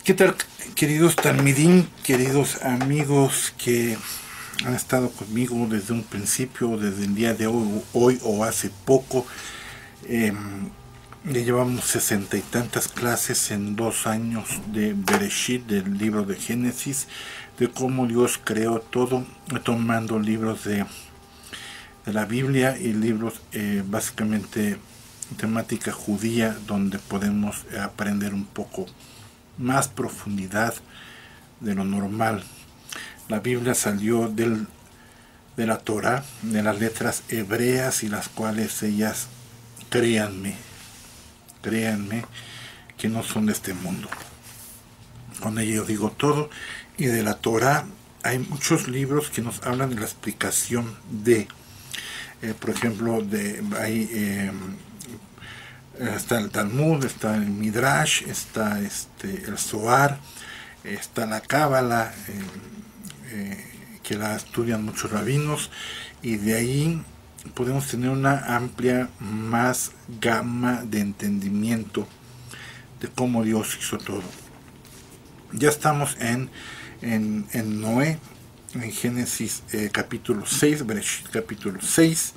¿Qué tal, queridos Talmidín, queridos amigos que han estado conmigo desde un principio, desde el día de hoy o hace poco? Eh, ya llevamos 60 y tantas clases en 2 años de Bereshit, del libro de Génesis, de cómo Dios creó todo, tomando libros de la Biblia y libros básicamente temática judía, donde podemos aprender un poco más profundidad de lo normal. La Biblia salió de la Torah, de las letras hebreas, y las cuales ellas, créanme que no son de este mundo. Con ello digo todo. Y de la Torah hay muchos libros que nos hablan de la explicación de, por ejemplo, está el Talmud, está el Midrash, está el Zohar, está la Cábala, que la estudian muchos rabinos, y de ahí podemos tener una amplia más gama de entendimiento de cómo Dios hizo todo. Ya estamos en Noé, en Génesis capítulo 6, Bereshit capítulo 6,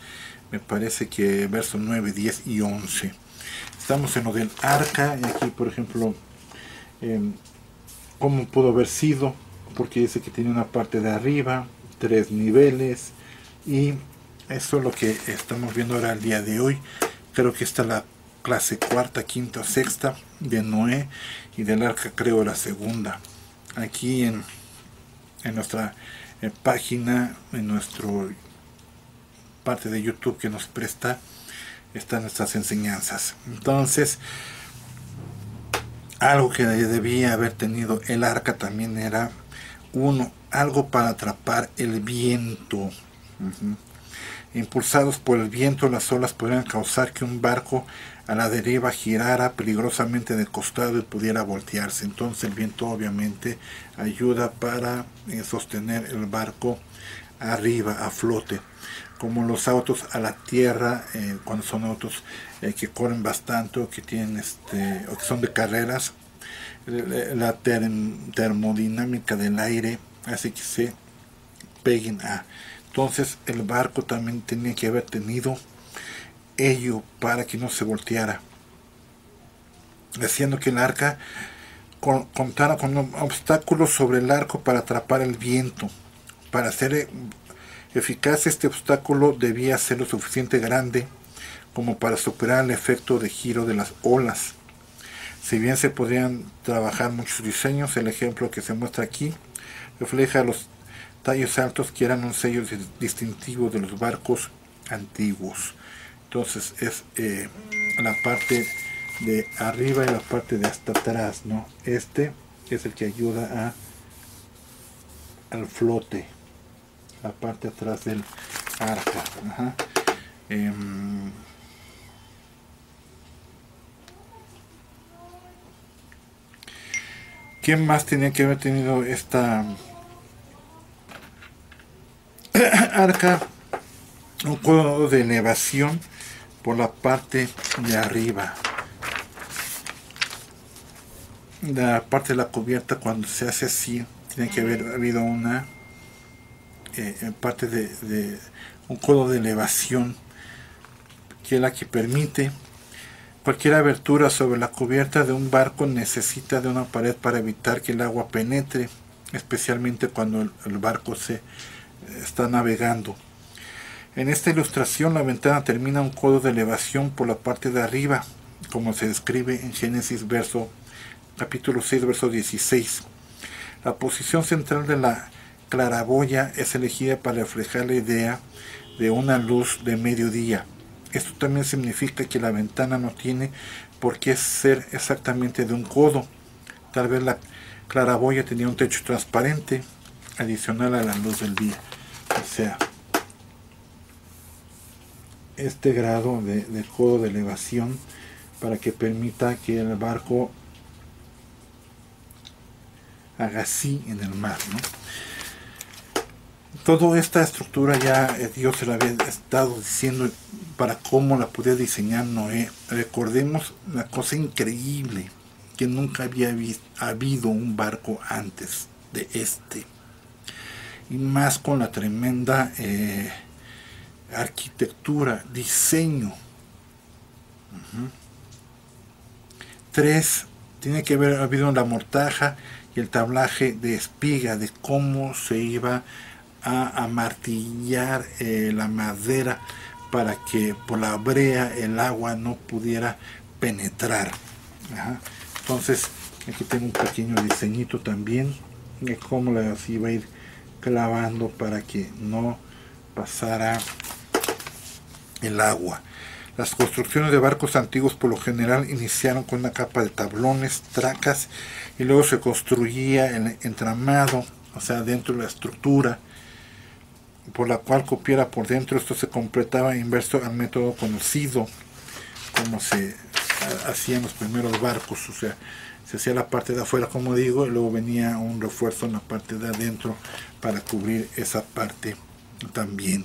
me parece que versos 9, 10 y 11. Estamos en lo del arca, y aquí por ejemplo cómo pudo haber sido, porque dice que tiene una parte de arriba, 3 niveles, y eso es lo que estamos viendo ahora el día de hoy. Creo que esta es la clase cuarta, quinta o sexta de Noé, y del arca creo la segunda. Aquí en nuestra página, en nuestra parte de YouTube que nos presta, están nuestras enseñanzas. Entonces, algo que debía haber tenido el arca también era algo para atrapar el viento. Impulsados por el viento, las olas podrían causar que un barco a la deriva girara peligrosamente de costado y pudiera voltearse. Entonces el viento obviamente ayuda para sostener el barco arriba, a flote. Como los autos a la tierra, cuando son autos que corren bastante, o que tienen o que son de carreras, la termodinámica del aire hace que se peguen a. Entonces el barco también tenía que haber tenido ello para que no se volteara, haciendo que el arca contara con un obstáculo sobre el arco para atrapar el viento. Para hacer eficaz este obstáculo debía ser lo suficiente grande como para superar el efecto de giro de las olas. Si bien se podrían trabajar muchos diseños, el ejemplo que se muestra aquí refleja los tallos altos que eran un sello distintivo de los barcos antiguos. Entonces es la parte de arriba y la parte de hasta atrás, ¿no? Este es el que ayuda al flote, la parte atrás del arca. ¿Quién más tenía que haber tenido esta arca? Un codo de elevación por la parte de arriba. La parte de la cubierta, cuando se hace así, tiene que haber habido una parte de un codo de elevación, que es la que permite cualquier abertura sobre la cubierta de un barco. Necesita de una pared para evitar que el agua penetre, especialmente cuando el barco se está navegando. En esta ilustración, la ventana termina un codo de elevación por la parte de arriba, como se describe en Génesis capítulo 6, verso 16. La posición central de la claraboya es elegida para reflejar la idea de una luz de mediodía. Esto también significa que la ventana no tiene por qué ser exactamente de un codo. Tal vez la claraboya tenía un techo transparente adicional a la luz del día. O sea, este grado de codo de elevación para que permita que el barco haga así en el mar, ¿no? Toda esta estructura ya Dios se la había estado diciendo para cómo la podía diseñar Noé. Recordemos la cosa increíble que nunca había habido un barco antes de este. Y más con la tremenda arquitectura, diseño. 3. Tiene que haber habido la mortaja y el tablaje de espiga, de cómo se iba a amartillar la madera para que por la brea el agua no pudiera penetrar. Entonces aquí tengo un pequeño diseñito también de cómo las iba a ir clavando para que no pasara el agua. Las construcciones de barcos antiguos por lo general iniciaron con una capa de tablones, tracas, y luego se construía el entramado, o sea, dentro de la estructura, por la cual copiara por dentro. Esto se completaba inverso al método conocido, como se hacían los primeros barcos, o sea, se hacía la parte de afuera, como digo, y luego venía un refuerzo en la parte de adentro para cubrir esa parte también.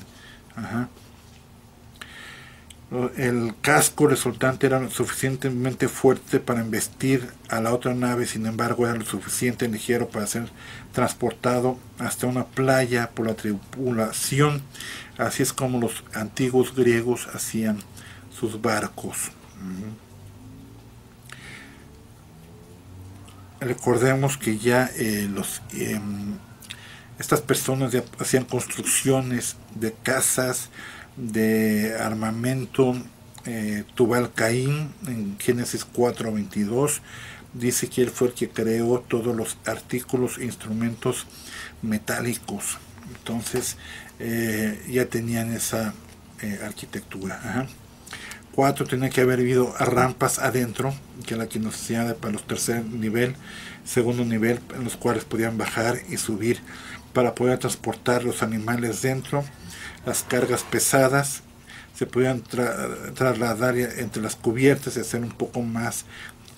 El casco resultante era lo suficientemente fuerte para embestir a la otra nave, sin embargo era lo suficiente ligero para ser transportado hasta una playa por la tripulación. Así es como los antiguos griegos hacían sus barcos. Recordemos que ya estas personas ya hacían construcciones de casas, de armamento. Tubal Caín en Génesis 4:22 dice que él fue el que creó todos los artículos e instrumentos metálicos. Entonces ya tenían esa arquitectura. 4. Tenía que haber habido rampas adentro, que es la que nos enseñaba para los tercer nivel, segundo nivel, en los cuales podían bajar y subir para poder transportar los animales dentro. Las cargas pesadas se podían trasladar entre las cubiertas y hacer un poco más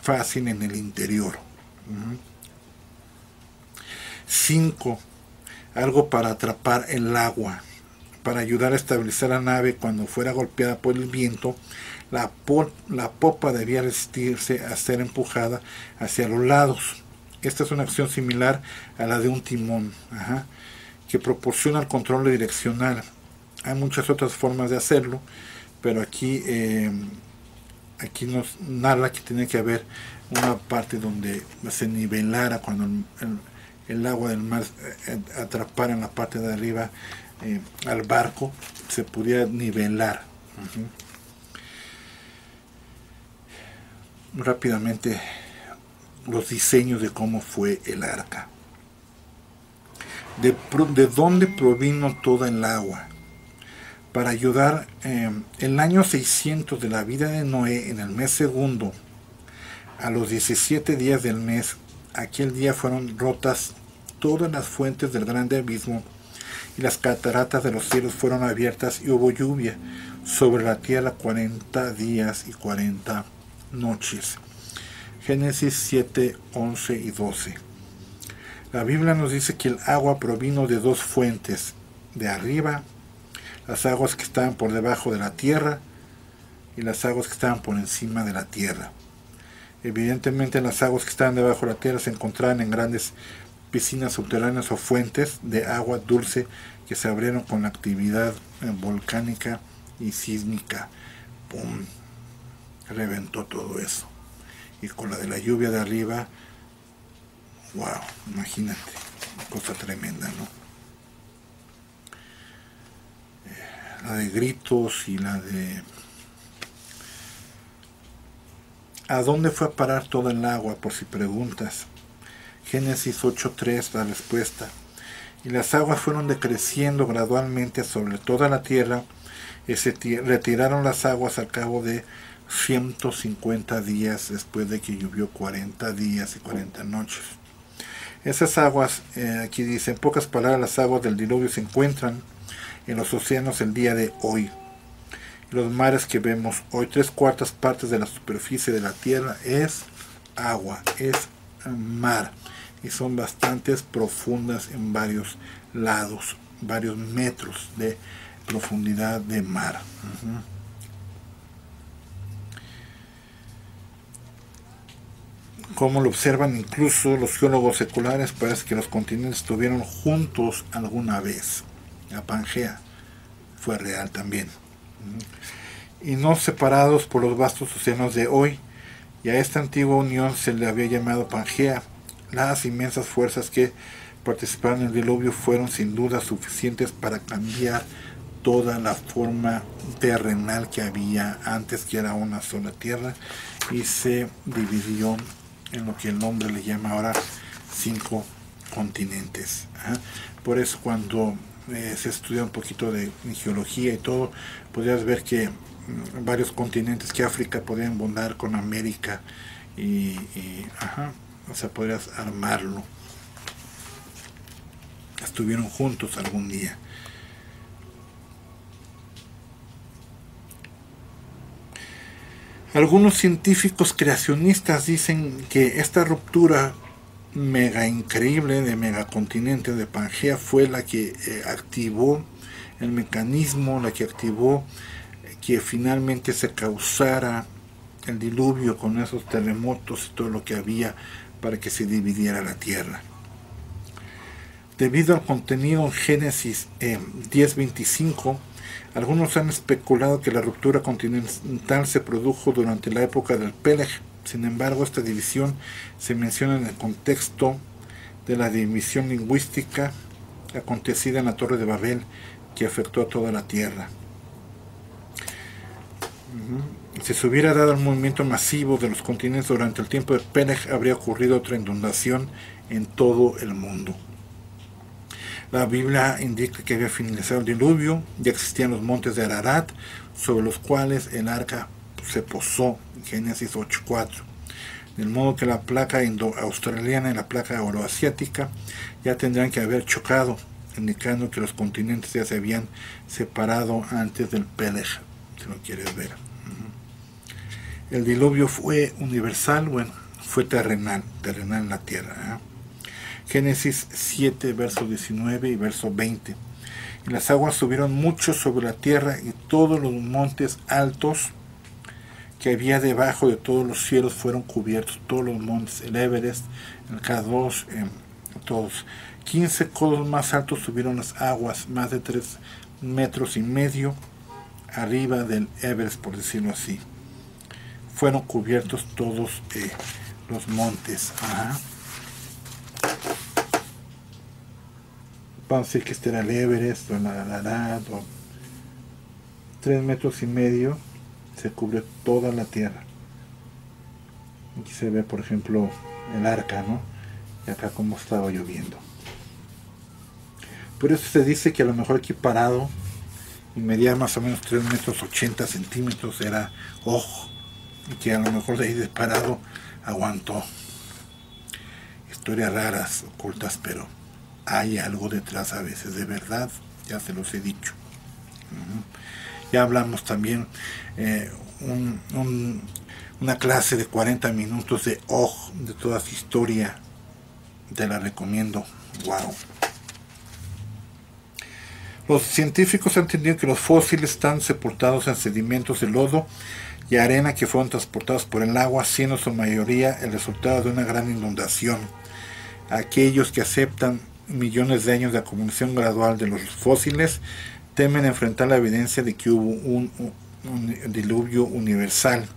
fácil en el interior. 5. Algo para atrapar el agua, para ayudar a estabilizar la nave cuando fuera golpeada por el viento. La popa debía resistirse a ser empujada hacia los lados. Esta es una acción similar a la de un timón, que proporciona el control direccional. Hay muchas otras formas de hacerlo, pero aquí nos narra que tiene que haber una parte donde se nivelara cuando el agua del mar atrapara en la parte de arriba al barco, se pudiera nivelar. Rápidamente los diseños de cómo fue el arca. ¿De dónde provino toda el agua? Para ayudar, el año 600 de la vida de Noé, en el mes segundo, a los 17 días del mes, aquel día fueron rotas todas las fuentes del grande abismo, y las cataratas de los cielos fueron abiertas, y hubo lluvia sobre la tierra 40 días y 40 noches. Génesis 7, 11 y 12. La Biblia nos dice que el agua provino de dos fuentes, de arriba, las aguas que estaban por debajo de la tierra, y las aguas que estaban por encima de la tierra. Evidentemente las aguas que estaban debajo de la tierra se encontraban en grandes piscinas subterráneas o fuentes de agua dulce que se abrieron con la actividad volcánica y sísmica. ¡Pum! Reventó todo eso. Y con la de la lluvia de arriba, wow, imagínate, cosa tremenda, ¿no? La de gritos y la de... ¿A dónde fue a parar todo el agua? Por si preguntas. Génesis 8:3, la respuesta. Y las aguas fueron decreciendo gradualmente sobre toda la tierra, y se retiraron las aguas al cabo de 150 días, después de que llovió 40 días y 40 noches. Esas aguas, aquí dice, en pocas palabras, las aguas del diluvio se encuentran en los océanos el día de hoy. Los mares que vemos hoy, 3/4 partes de la superficie de la tierra es agua, es mar, y son bastante profundas en varios lados, varios metros de profundidad de mar. como lo observan incluso los geólogos seculares, parece que los continentes estuvieron juntos alguna vez. La Pangea fue real también. Y no separados por los vastos océanos de hoy. Y a esta antigua unión se le había llamado Pangea. Las inmensas fuerzas que participaron en el diluvio fueron sin duda suficientes para cambiar toda la forma terrenal que había antes, que era una sola tierra, y se dividió en lo que el hombre le llama ahora 5 continentes. Por eso cuando se estudia un poquito de geología y todo, podrías ver que varios continentes, que África podían bondar con América o sea, podrías armarlo. Estuvieron juntos algún día. Algunos científicos creacionistas dicen que esta ruptura mega increíble de megacontinentes de Pangea fue la que activó el mecanismo, la que activó que finalmente se causara el diluvio con esos terremotos y todo lo que había para que se dividiera la tierra. Debido al contenido en Génesis 10:25, algunos han especulado que la ruptura continental se produjo durante la época del Peleg. Sin embargo, esta división se menciona en el contexto de la división lingüística acontecida en la Torre de Babel, que afectó a toda la tierra. Si se hubiera dado el movimiento masivo de los continentes durante el tiempo de Peleg, habría ocurrido otra inundación en todo el mundo. La Biblia indica que había finalizado el diluvio, ya existían los montes de Ararat, sobre los cuales el arca se posó, en Génesis 8:4. Del modo que la placa indo-australiana y la placa euroasiática ya tendrían que haber chocado, indicando que los continentes ya se habían separado antes del Peleg, si lo quieres ver. El diluvio fue universal, bueno, fue terrenal en la tierra. Génesis 7, verso 19 y verso 20. Y las aguas subieron mucho sobre la tierra, y todos los montes altos que había debajo de todos los cielos fueron cubiertos. Todos los montes, el Everest, el K2, todos. 15 codos más altos subieron las aguas, más de 3,5 metros arriba del Everest, por decirlo así. Fueron cubiertos todos los montes. Vamos a decir que este era el Everest, o el Ararat, o 3,5 metros, se cubre toda la tierra. Aquí se ve, por ejemplo, el arca, ¿no? Y acá como estaba lloviendo. Por eso se dice que a lo mejor aquí parado, y medía más o menos 3,80 metros, era ojo, y que a lo mejor de ahí disparado aguantó. Historias raras, ocultas, pero hay algo detrás a veces, de verdad, ya se los he dicho. Ya hablamos también una clase de 40 minutos de de toda su historia, te la recomiendo. Wow. Los científicos han entendido que los fósiles están sepultados en sedimentos de lodo y arena que fueron transportados por el agua, siendo su mayoría el resultado de una gran inundación. Aquellos que aceptan millones de años de acumulación gradual de los fósiles temen enfrentar la evidencia de que hubo un diluvio universal.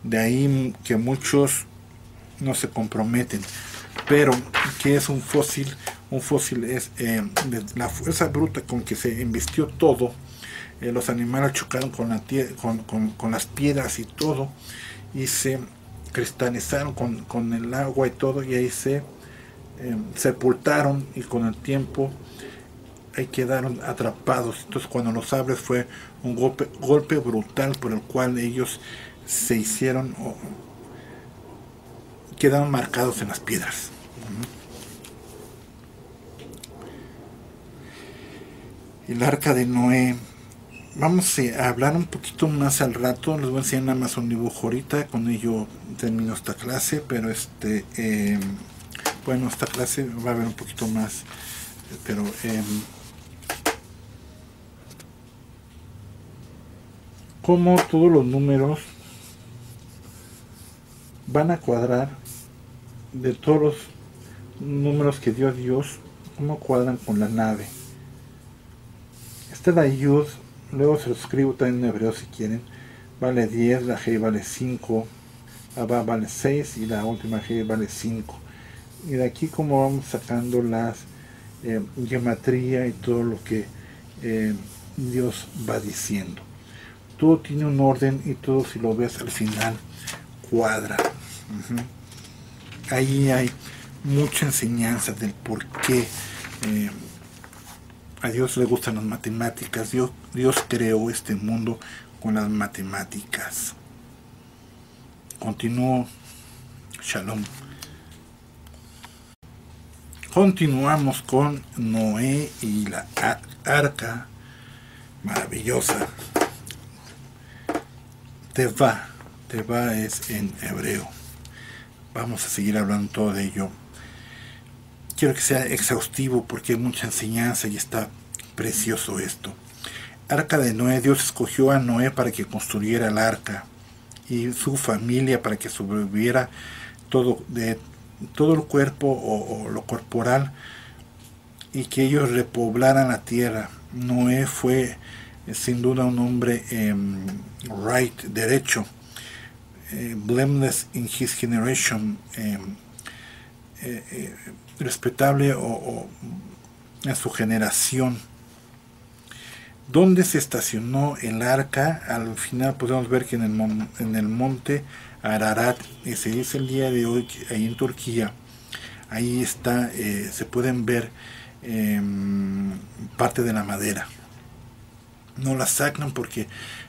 De ahí que muchos no se comprometen. Pero, ¿qué es un fósil? Un fósil es la fuerza bruta con que se embistió todo. Los animales chocaron con las piedras y todo, y se cristalizaron con el agua y todo, y ahí se sepultaron, y con el tiempo ahí quedaron atrapados. Entonces cuando los abres fue un golpe brutal por el cual ellos se hicieron, quedaron marcados en las piedras. El arca de Noé, vamos a hablar un poquito más al rato. Les voy a enseñar nada más un dibujo ahorita, con ello termino esta clase, pero bueno, esta clase va a haber un poquito más, pero como todos los números van a cuadrar de todos los números que dio Dios, cómo cuadran con la nave. Esta es la Yud, luego se lo escribo también en hebreo si quieren, vale 10, la Hei vale 5, Abba vale 6 y la última Hei vale 5. Y de aquí como vamos sacando las gematría y todo lo que Dios va diciendo. Todo tiene un orden y todo, si lo ves al final, cuadra. Ahí hay mucha enseñanza del por qué a Dios le gustan las matemáticas. Dios creó este mundo con las matemáticas. Continúo. Shalom. Continuamos con Noé y la arca maravillosa. Teva es en hebreo. Vamos a seguir hablando todo de ello. Quiero que sea exhaustivo porque hay mucha enseñanza y está precioso esto. Arca de Noé. Dios escogió a Noé para que construyera el arca y su familia para que sobreviviera todo el cuerpo o lo corporal y que ellos repoblaran la tierra. Noé fue sin duda un hombre derecho, blameless in his generation, respetable en su generación. ¿Dónde se estacionó el arca? Al final podemos ver que en el monte Ararat, y se dice el día de hoy que ahí en Turquía, ahí está, se pueden ver parte de la madera. No la sacan porque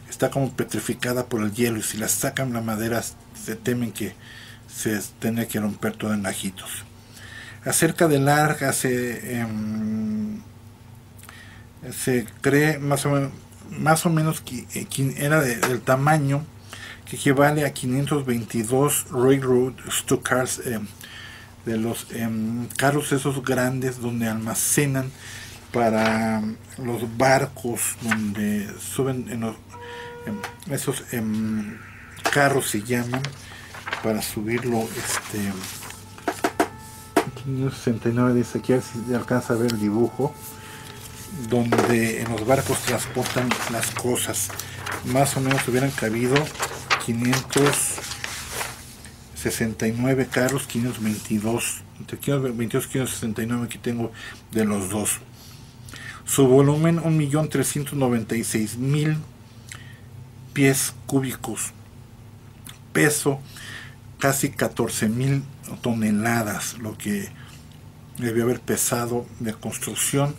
está como petrificada por el hielo, y si la sacan la madera se temen que se tenga que romper todo en gajitos. Acerca del arca se cree más o menos que era del tamaño que equivale a 522 Railroad Stock Cars, de los carros esos grandes donde almacenan para los barcos, donde suben esos carros se llaman, para subirlo. 569 dice aquí, a ver si alcanza a ver el dibujo, donde en los barcos transportan las cosas. Más o menos hubieran cabido 569 carros, 522, entre 522 y 569 que tengo de los dos. Su volumen 1.396.000 pies cúbicos. Peso casi 14.000 toneladas, lo que debió haber pesado de construcción,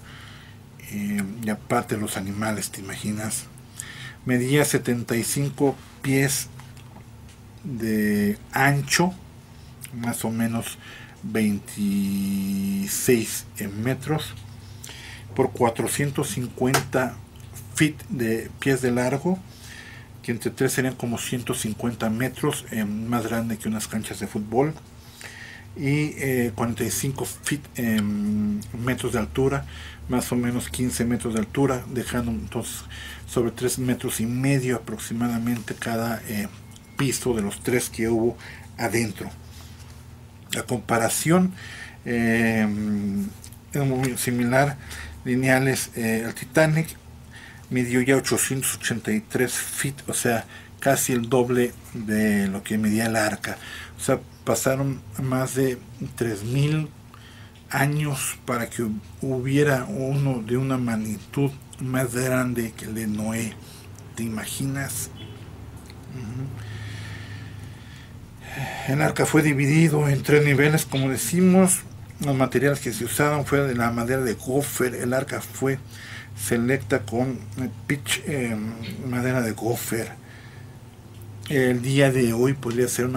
y aparte los animales, ¿te imaginas? Medía 75 pies de ancho, más o menos 26 metros, por 450 feet de pies de largo, que entre 3 serían como 150 metros, más grande que unas canchas de fútbol, y 45 metros de altura, más o menos 15 metros de altura, dejando entonces sobre 3 metros y medio aproximadamente cada piso de los 3 que hubo adentro. La comparación es muy similar, lineales. El Titanic midió ya 883 feet, o sea, casi el doble de lo que medía el arca. O sea, pasaron más de 3.000 años para que hubiera uno de una magnitud más grande que el de Noé. ¿Te imaginas? El arca fue dividido en 3 niveles, como decimos. Los materiales que se usaron fue de la madera de gofer. El arca fue selecta con pitch, madera de gofer. El día de hoy podría ser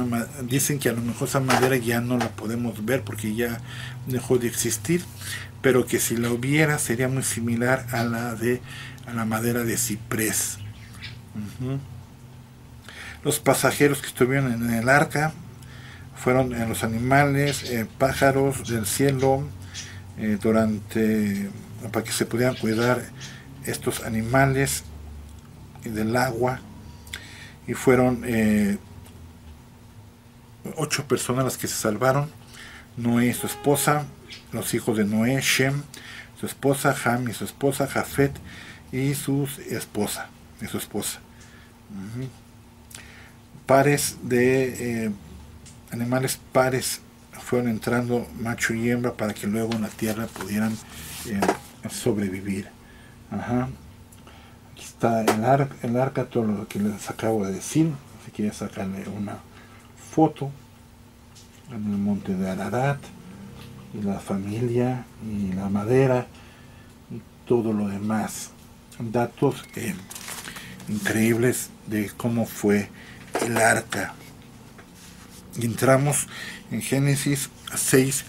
dicen que a lo mejor esa madera ya no la podemos ver porque ya dejó de existir, pero que si la hubiera sería muy similar a la madera de ciprés. Los pasajeros que estuvieron en el arca fueron los animales, pájaros del cielo, para que se pudieran cuidar estos animales del agua. Y fueron 8 personas las que se salvaron. Noé y su esposa, los hijos de Noé, Shem, su esposa, Ham y su esposa, Jafet y su esposa. Pares de animales pares fueron entrando macho y hembra para que luego en la tierra pudieran sobrevivir. Aquí está el arca, todo lo que les acabo de decir. Si quieren sacarle una foto en el monte de Ararat, y la familia y la madera y todo lo demás. Datos increíbles de cómo fue el arca. Y entramos en Génesis 6,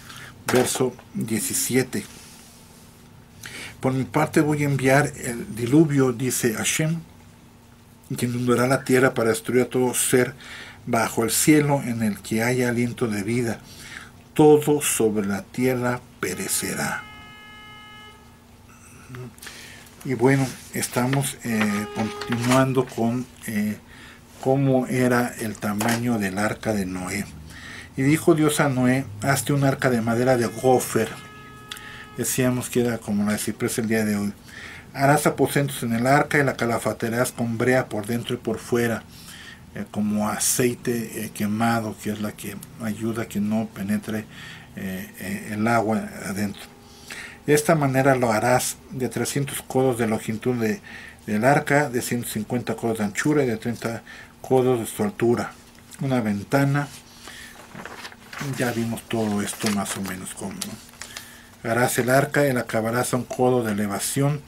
verso 17. Por mi parte voy a enviar el diluvio, dice Hashem, que inundará la tierra para destruir a todo ser bajo el cielo en el que haya aliento de vida. Todo sobre la tierra perecerá. Y bueno, estamos continuando con cómo era el tamaño del arca de Noé. Y dijo Dios a Noé: hazte un arca de madera de gofer. Decíamos que era como la de ciprés el día de hoy. Harás aposentos en el arca y la calafatearás con brea por dentro y por fuera, como aceite quemado, que es la que ayuda a que no penetre el agua adentro. De esta manera lo harás de 300 codos de longitud del arca, de 150 codos de anchura y de 30 codos de su altura. Una ventana. Ya vimos todo esto más o menos cómo, ¿no? Harás el arca y la acabarás a un codo de elevación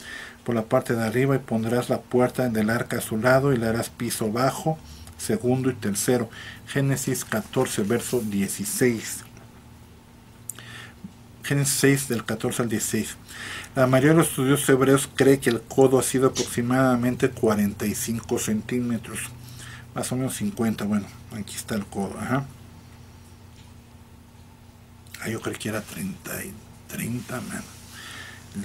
por la parte de arriba y pondrás la puerta del arca a su lado y le harás piso bajo, segundo y tercero. Génesis 14, verso 16. Génesis 6, del 14 al 16. La mayoría de los estudiosos hebreos cree que el codo ha sido aproximadamente 45 centímetros. Más o menos 50. Bueno, aquí está el codo. Yo creo que era 30, man.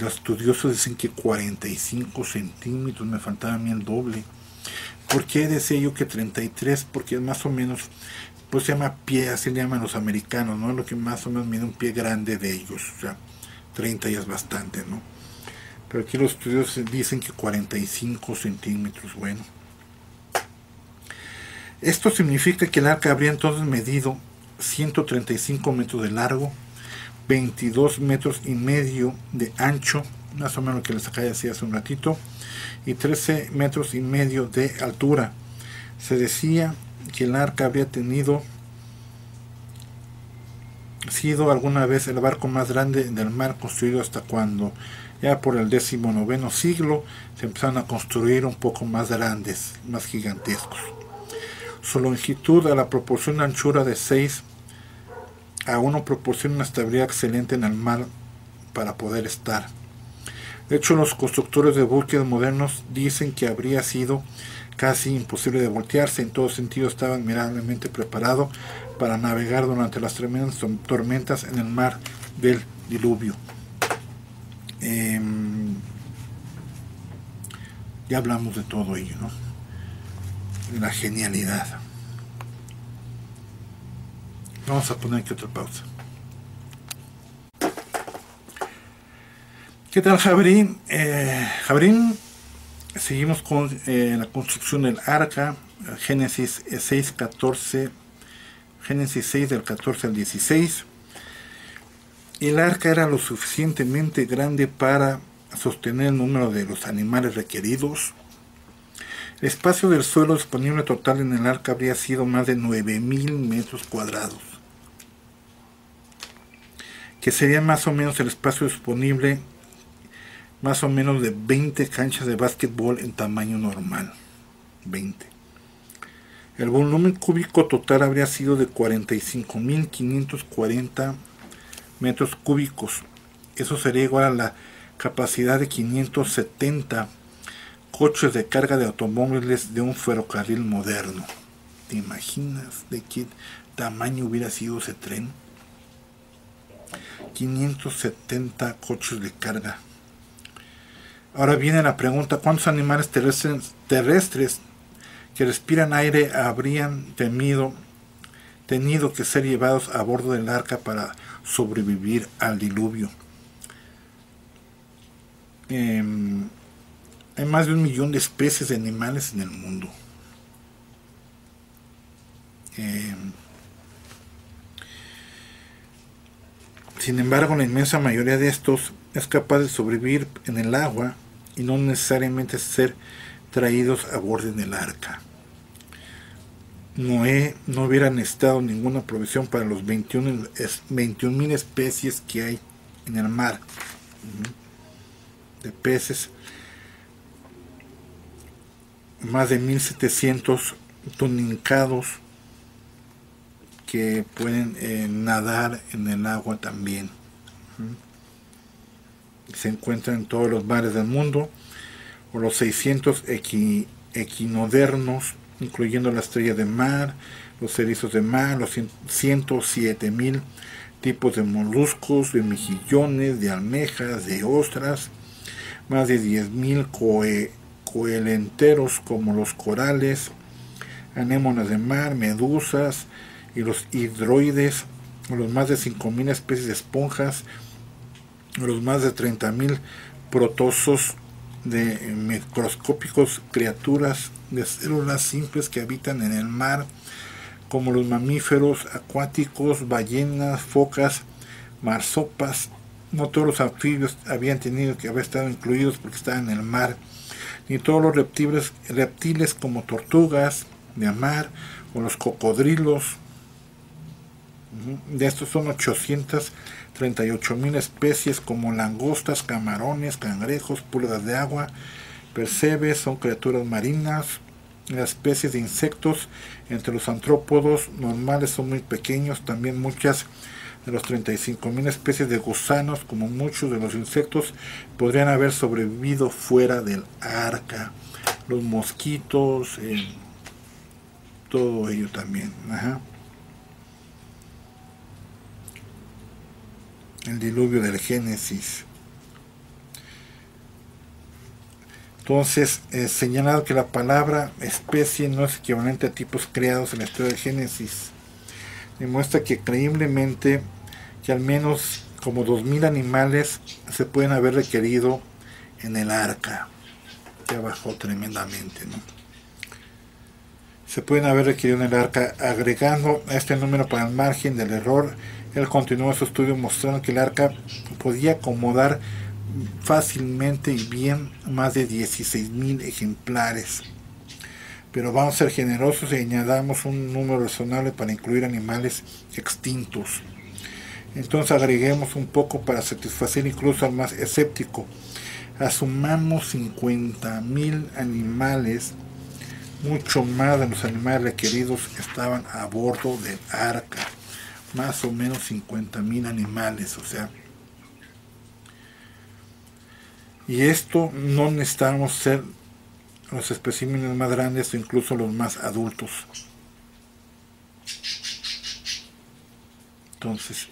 Los estudiosos dicen que 45 centímetros. Me faltaba a mí el doble. ¿Por qué decía yo que 33? Porque es más o menos, pues se llama pie, así le llaman los americanos, ¿no? Lo que más o menos mide un pie grande de ellos. O sea, 30 ya es bastante, ¿no? Pero aquí los estudios dicen que 45 centímetros. Bueno, esto significa que el arca habría entonces medido 135 metros de largo, 22 metros y medio de ancho, más o menos lo que les acabé de decir hace un ratito, y 13 metros y medio de altura. Se decía que el arca habría sido alguna vez el barco más grande del mar construido, hasta cuando ya por el 19 siglo se empezaron a construir un poco más grandes, más gigantescos. Su longitud a la proporción de anchura de 6 a 1 proporciona una estabilidad excelente en el mar para poder estar. De hecho, los constructores de buques modernos dicen que habría sido casi imposible de voltearse. En todo sentido, estaba admirablemente preparado para navegar durante las tremendas tormentas en el mar del diluvio. Ya hablamos de todo ello, ¿no? La genialidad. Vamos a poner aquí otra pausa. ¿Qué tal, Jabrín? Seguimos con la construcción del arca. Génesis 6, 14. Génesis 6 del 14 al 16. El arca era lo suficientemente grande para sostener el número de los animales requeridos. El espacio del suelo disponible total en el arca habría sido más de 9.000 metros cuadrados, que sería más o menos el espacio disponible más o menos de 20 canchas de básquetbol en tamaño normal. 20. El volumen cúbico total habría sido de 45.540 metros cúbicos. Eso sería igual a la capacidad de 570 coches de carga de automóviles de un ferrocarril moderno. ¿Te imaginas de qué tamaño hubiera sido ese tren? 570 coches de carga. Ahora viene la pregunta: ¿cuántos animales terrestres que respiran aire habrían temido tenido que ser llevados a bordo del arca para sobrevivir al diluvio. Hay más de 1 millón de especies de animales en el mundo. Sin embargo, la inmensa mayoría de estos es capaz de sobrevivir en el agua y no necesariamente ser traídos a bordo del arca. Noé no hubiera necesitado ninguna provisión para los 21.000 especies que hay en el mar de peces, más de 1.700 tunincados que pueden nadar en el agua también. Se encuentran en todos los mares del mundo, o los 600 equinodermos, incluyendo la estrella de mar, los erizos de mar, los 107.000 tipos de moluscos, de mejillones, de almejas, de ostras, más de 10.000 coelenteros como los corales, anémonas de mar, medusas y los hidroides, los más de 5.000 especies de esponjas, los más de 30.000 protozoos de microscópicos, criaturas de células simples que habitan en el mar, como los mamíferos acuáticos, ballenas, focas, marsopas. No todos los anfibios habían tenido que haber estado incluidos porque estaban en el mar, ni todos los reptiles como tortugas de mar o los cocodrilos. De estos son 838.000 especies como langostas, camarones, cangrejos, pulgas de agua, percebes, son criaturas marinas. Las especies de insectos entre los artrópodos normales son muy pequeños. También muchas de las 35.000 especies de gusanos, como muchos de los insectos, podrían haber sobrevivido fuera del arca. Los mosquitos, todo ello también. El diluvio del Génesis. Entonces, señalado que la palabra especie no es equivalente a tipos creados en la historia del Génesis. Demuestra que creíblemente que al menos como 2.000 animales se pueden haber requerido en el arca. Ya bajó tremendamente, ¿no? Se pueden haber requerido en el arca. Agregando a este número para el margen del error, él continuó su estudio mostrando que el arca podía acomodar fácilmente y bien más de 16.000 ejemplares. Pero vamos a ser generosos y añadamos un número razonable para incluir animales extintos. Entonces agreguemos un poco para satisfacer incluso al más escéptico. Asumamos 50.000 animales, mucho más de los animales requeridos estaban a bordo del arca. Más o menos 50.000 animales, o sea. Y esto no necesitamos ser los especímenes más grandes o incluso los más adultos. Entonces,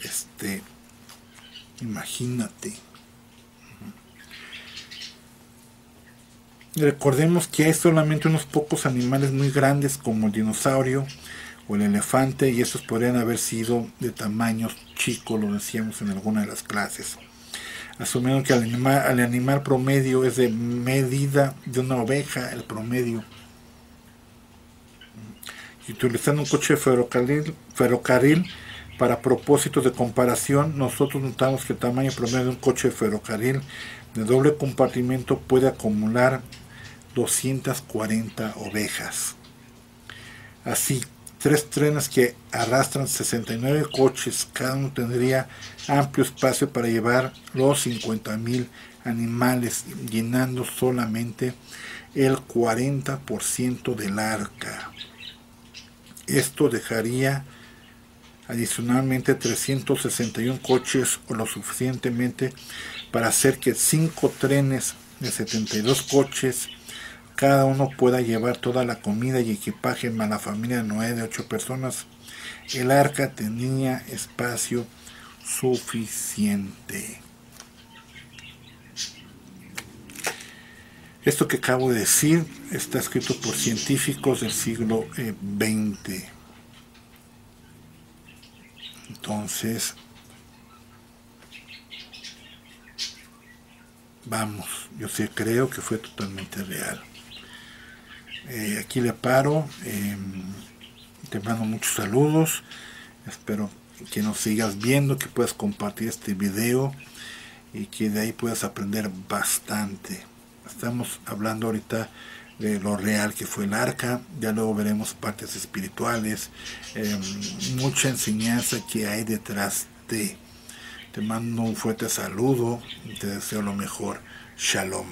imagínate. Recordemos que hay solamente unos pocos animales muy grandes como el dinosaurio o el elefante, y estos podrían haber sido de tamaños chicos, lo decíamos en alguna de las clases. Asumiendo que el animal promedio es de medida de una oveja, el promedio. Y utilizando un coche de ferrocarril para propósitos de comparación, nosotros notamos que el tamaño promedio de un coche de ferrocarril de doble compartimento puede acumular 240 ovejas. Así, 3 trenes que arrastran 69 coches, cada uno tendría amplio espacio para llevar los 50.000 animales, llenando solamente el 40% del arca. Esto dejaría adicionalmente 361 coches, o lo suficientemente para hacer que 5 trenes de 72 coches cada uno pueda llevar toda la comida y equipaje más la familia de Noé de 8 personas. El arca tenía espacio suficiente. Esto que acabo de decir está escrito por científicos del siglo XX. Entonces, vamos, yo sí creo que fue totalmente real. Aquí le paro, te mando muchos saludos, espero que nos sigas viendo, que puedas compartir este video y que de ahí puedas aprender bastante. Estamos hablando ahorita de lo real que fue el arca, ya luego veremos partes espirituales, mucha enseñanza que hay detrás de. Te mando un fuerte saludo y te deseo lo mejor. Shalom.